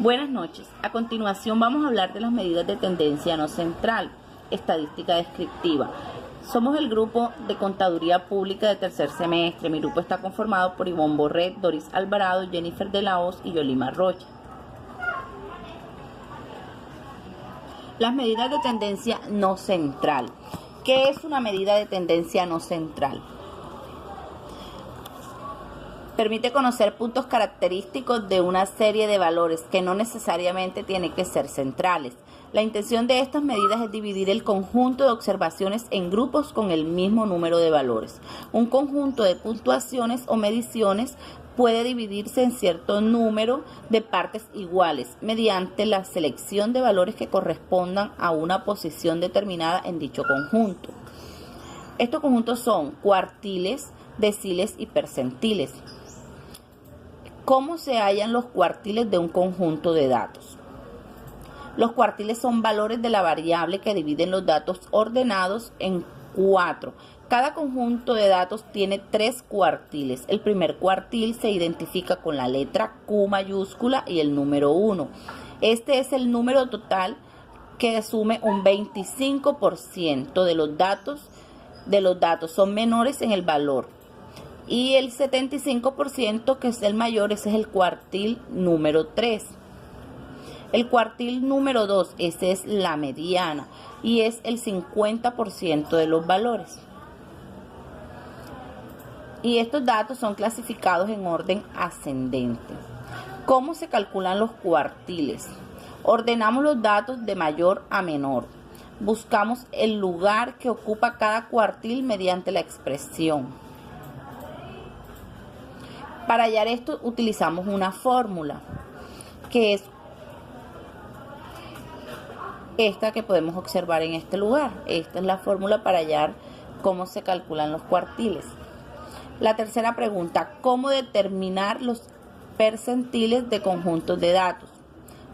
Buenas noches. A continuación vamos a hablar de las medidas de tendencia no central, estadística descriptiva. Somos el grupo de Contaduría Pública de tercer semestre. Mi grupo está conformado por Ivonne Borret, Doris Alvarado, Jennifer de la Hoz y Yolima Rocha. Las medidas de tendencia no central. ¿Qué es una medida de tendencia no central? Permite conocer puntos característicos de una serie de valores que no necesariamente tienen que ser centrales. La intención de estas medidas es dividir el conjunto de observaciones en grupos con el mismo número de valores. Un conjunto de puntuaciones o mediciones puede dividirse en cierto número de partes iguales mediante la selección de valores que correspondan a una posición determinada en dicho conjunto. Estos conjuntos son cuartiles, deciles y percentiles. ¿Cómo se hallan los cuartiles de un conjunto de datos? Los cuartiles son valores de la variable que dividen los datos ordenados en 4. Cada conjunto de datos tiene 3 cuartiles. El primer cuartil se identifica con la letra Q mayúscula y el número 1. Este es el número total que asume un 25% de los datos son menores en el valor. Y el 75%, que es el mayor, ese es el cuartil número 3. El cuartil número 2, ese es la mediana y es el 50% de los valores. Y estos datos son clasificados en orden ascendente. ¿Cómo se calculan los cuartiles? Ordenamos los datos de mayor a menor. Buscamos el lugar que ocupa cada cuartil mediante la expresión. Para hallar esto utilizamos una fórmula, que es esta que podemos observar en este lugar. Esta es la fórmula para hallar cómo se calculan los cuartiles. La tercera pregunta, ¿cómo determinar los percentiles de conjuntos de datos?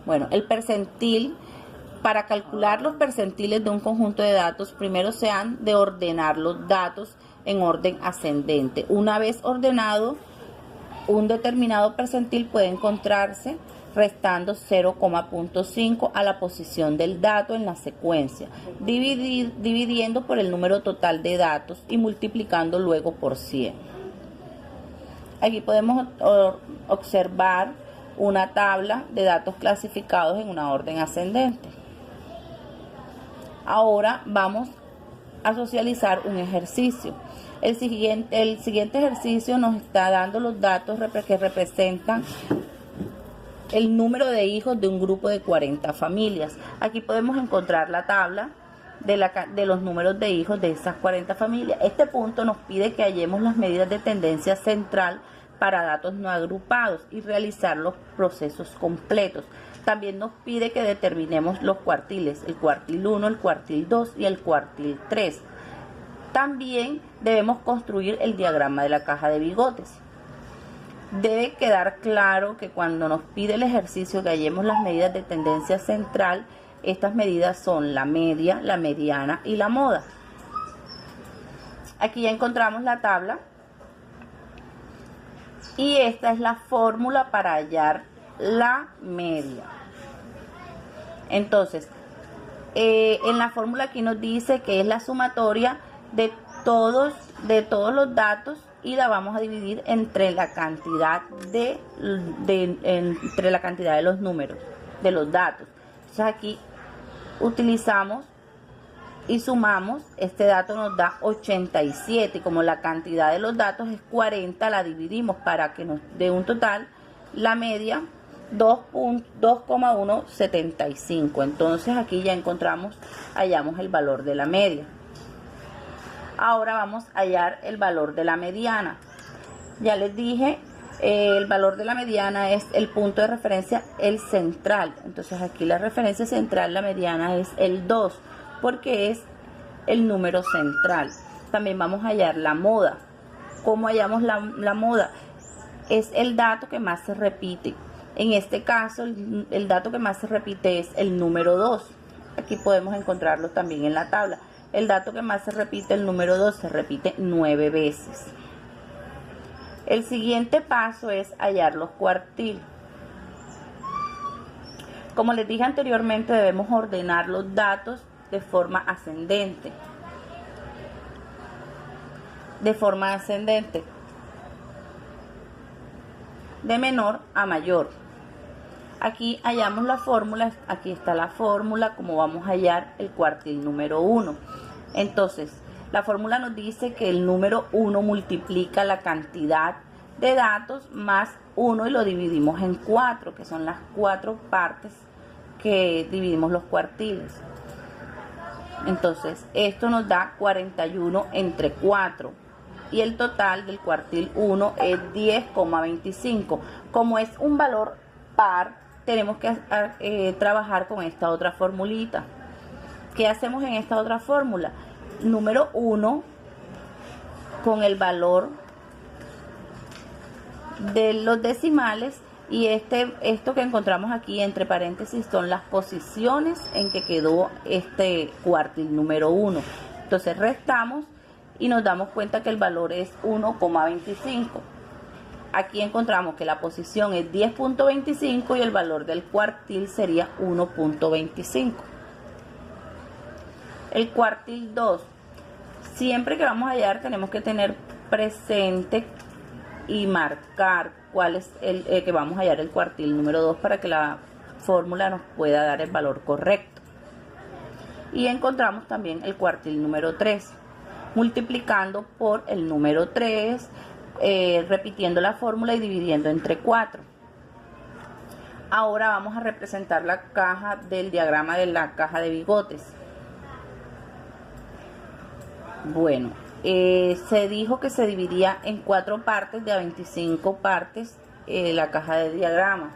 Bueno, el percentil, para calcular los percentiles de un conjunto de datos, primero se han de ordenar los datos en orden ascendente. Una vez ordenado, un determinado percentil puede encontrarse restando 0,5 a la posición del dato en la secuencia, dividiendo por el número total de datos y multiplicando luego por 100. Aquí podemos observar una tabla de datos clasificados en una orden ascendente. Ahora vamos a socializar un ejercicio. El siguiente ejercicio nos está dando los datos que representan el número de hijos de un grupo de 40 familias. Aquí podemos encontrar la tabla de los números de hijos de esas 40 familias. Este punto nos pide que hallemos las medidas de tendencia central para datos no agrupados y realizar los procesos completos. También nos pide que determinemos los cuartiles, el cuartil 1, el cuartil 2 y el cuartil 3. También debemos construir el diagrama de la caja de bigotes. Debe quedar claro que cuando nos pide el ejercicio que hallemos las medidas de tendencia central, estas medidas son la media, la mediana y la moda. Aquí ya encontramos la tabla y esta es la fórmula para hallar la media. Entonces, en la fórmula aquí nos dice que es la sumatoria de todos los datos y la vamos a dividir entre la cantidad de los números, de los datos. Entonces aquí utilizamos y sumamos, este dato nos da 87 y como la cantidad de los datos es 40, la dividimos para que nos dé un total, la media 2,175. Entonces aquí ya hallamos el valor de la media. Ahora vamos a hallar el valor de la mediana. Ya les dije, el valor de la mediana es el punto de referencia, el central. Entonces aquí la referencia central, la mediana, es el 2, porque es el número central. También vamos a hallar la moda. ¿Cómo hallamos la moda? Es el dato que más se repite. En este caso, el dato que más se repite es el número 2. Aquí podemos encontrarlo también en la tabla. El dato que más se repite, el número 2, se repite 9 veces. El siguiente paso es hallar los cuartiles. Como les dije anteriormente, debemos ordenar los datos de forma ascendente. De menor a mayor. Aquí hallamos la fórmula, aquí está la fórmula, como vamos a hallar el cuartil número 1. Entonces, la fórmula nos dice que el número 1 multiplica la cantidad de datos más 1 y lo dividimos en 4, que son las 4 partes que dividimos los cuartiles. Entonces, esto nos da 41 entre 4. Y el total del cuartil 1 es 10,25. Como es un valor par, tenemos que trabajar con esta otra formulita. ¿Qué hacemos en esta otra fórmula? Número 1 con el valor de los decimales, y esto que encontramos aquí entre paréntesis son las posiciones en que quedó este cuartil número 1. Entonces restamos y nos damos cuenta que el valor es 1,25. Aquí encontramos que la posición es 10,25 y el valor del cuartil sería 1,25. El cuartil 2. Siempre que vamos a hallar tenemos que tener presente y marcar cuál es el que vamos a hallar el cuartil número 2 para que la fórmula nos pueda dar el valor correcto. Y encontramos también el cuartil número 3. Multiplicando por el número 3, repitiendo la fórmula y dividiendo entre 4. Ahora vamos a representar la caja del diagrama de la caja de bigotes. Bueno, se dijo que se dividía en 4 partes de a 25 partes la caja de diagrama.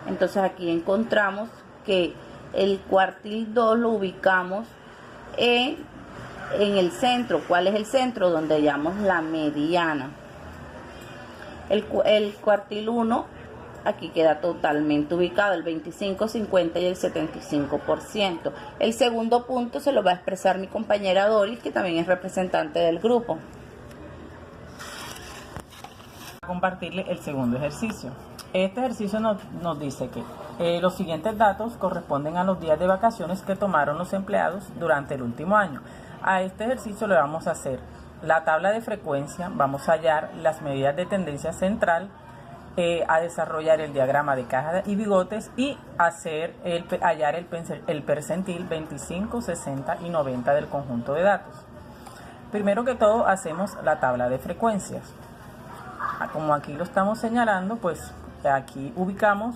Entonces aquí encontramos que el cuartil 2 lo ubicamos en el centro. ¿Cuál es el centro? Donde hallamos la mediana. El cuartil 1 aquí queda totalmente ubicado, el 25, 50 y el 75%. El segundo punto se lo va a expresar mi compañera Doris, que también es representante del grupo. Compartirle el segundo ejercicio. Este ejercicio nos dice que los siguientes datos corresponden a los días de vacaciones que tomaron los empleados durante el último año. A este ejercicio le vamos a hacer la tabla de frecuencia, vamos a hallar las medidas de tendencia central, a desarrollar el diagrama de caja y bigotes y hallar el percentil 25, 60 y 90 del conjunto de datos. Primero que todo hacemos la tabla de frecuencias. Como aquí lo estamos señalando, pues aquí ubicamos,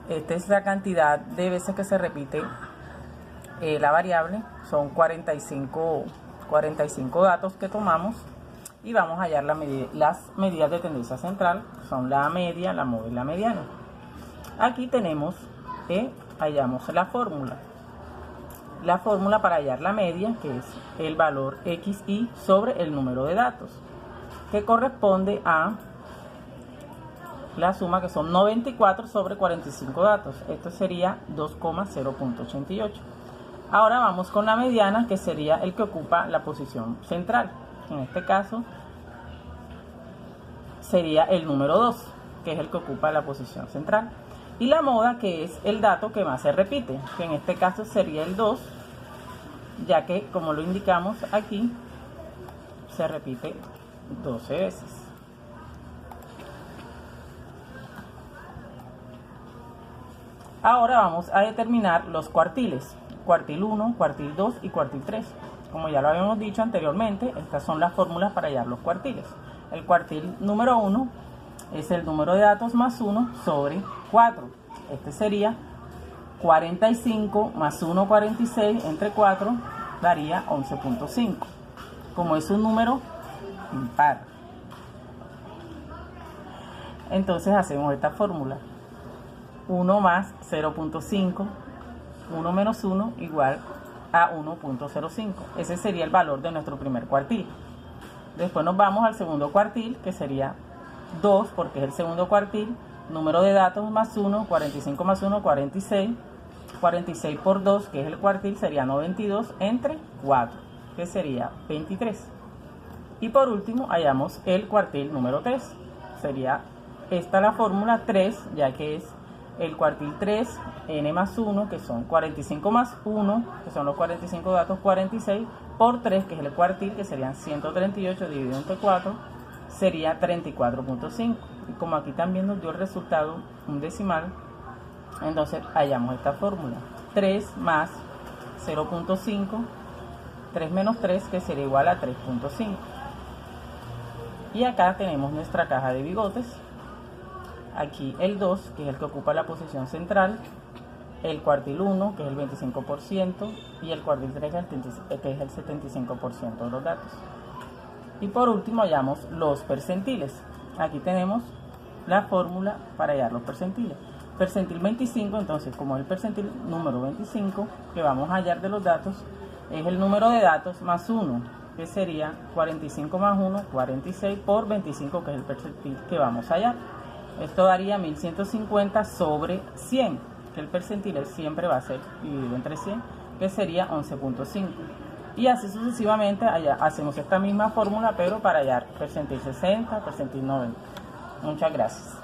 esta es la cantidad de veces que se repite la variable, son 45 datos que tomamos y vamos a hallar las medidas de tendencia central, son la media, la móvil y la mediana. Aquí tenemos, hallamos la fórmula para hallar la media, que es el valor XI sobre el número de datos, que corresponde a la suma, que son 94 sobre 45 datos. Esto sería 2,0.88. Ahora vamos con la mediana, que sería el que ocupa la posición central. En este caso sería el número 2, que es el que ocupa la posición central. Y la moda, que es el dato que más se repite, que en este caso sería el 2, ya que, como lo indicamos aquí, se repite 12 veces. Ahora vamos a determinar los cuartiles, cuartil 1, cuartil 2 y cuartil 3. Como ya lo habíamos dicho anteriormente, estas son las fórmulas para hallar los cuartiles. El cuartil número 1 es el número de datos más 1 sobre 4. Este sería 45 más 1, 46 entre 4 daría 11.5. Como es un número impar, entonces hacemos esta fórmula. 1 más 0.5, 1 menos 1 igual a 1.05. Ese sería el valor de nuestro primer cuartil. Después nos vamos al segundo cuartil, que sería 2, porque es el segundo cuartil. Número de datos más 1, 45 más 1, 46. 46 por 2, que es el cuartil, sería 92 entre 4, que sería 23. Y por último hallamos el cuartil número 3. Sería esta la fórmula 3, ya que es el cuartil 3, n más 1, que son 45 más 1, que son los 45 datos, 46, por 3, que es el cuartil, que serían 138 dividido entre 4, sería 34.5. Y como aquí también nos dio el resultado, un decimal, entonces hallamos esta fórmula. 3 más 0.5, 3 menos 3, que sería igual a 3.5. Y acá tenemos nuestra caja de bigotes. Aquí el 2, que es el que ocupa la posición central, el cuartil 1, que es el 25%, y el cuartil 3, que es el 75% de los datos. Y por último hallamos los percentiles. Aquí tenemos la fórmula para hallar los percentiles. Percentil 25, entonces como el percentil número 25 que vamos a hallar de los datos, es el número de datos más 1, que sería 45 más 1, 46 por 25, que es el percentil que vamos a hallar. Esto daría 1150 sobre 100, que el percentil siempre va a ser dividido entre 100, que sería 11.5. Y así sucesivamente hacemos esta misma fórmula, pero para hallar percentil 60, percentil 90. Muchas gracias.